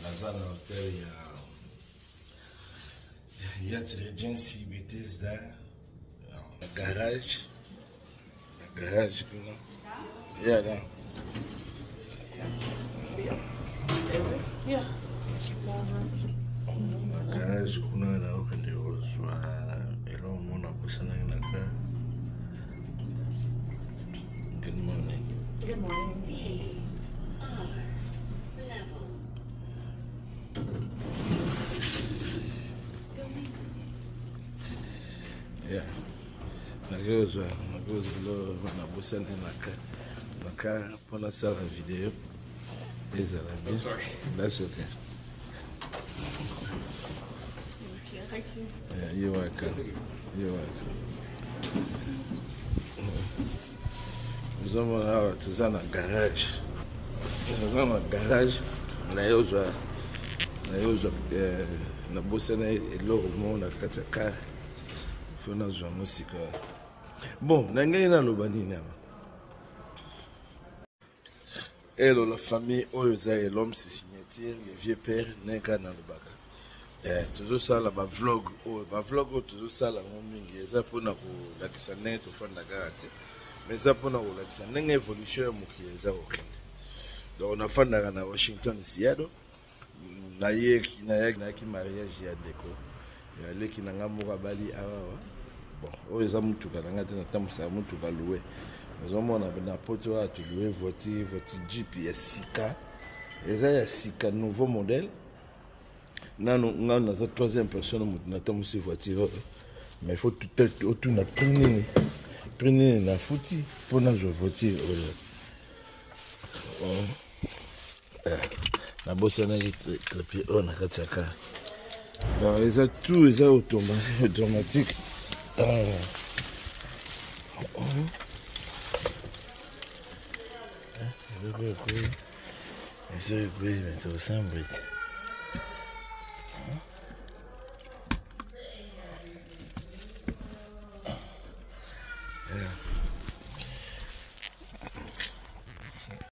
dans un hôtel, il y a des agencies Bethesda, un garage. Un garage, yeah, là. Yeah. Un garage, kuna na ukende ozwa, elo mona kusana naka. Good morning. Good morning. Yeah. Nagoza lo nabusana naka pona sala video. I'm sorry. That's okay. Thank you. Yeah, you're welcome. You're welcome. Nous avons Toza na garage. Nous avons un garage. Na bosana eloko mo na kati ya car. Fona zwa musika. Bon, na ngai na loba nini awa. Elo la famille oyoza et l'homme c'est signature, le vieux père neka na lobaka. Toujours ça la ba vlog toujours ça la mingi eza pona ko lakisa ndenge to fanda garate. Mais eza pona ko lakisa ndenge évolution ya muke eza okende. Donc on a fanda na Washington Seattle. Na yeki mariage ya deko. Ya leki na ngamoka bali awa. Bon, oyoza mutuka na ngate na tamusa mutuka loué. Nous avons na poto à louer votre Jeep ya sika. Eza ya sika nouveau modèle. Nano ngana za troisième personne mutu na tamusi voiture. Mais il faut tout na prendre na futi pour na jouer voiture. Na bossa na trépied on na kataka. Donc eza tout eza automatique. Esse é o mais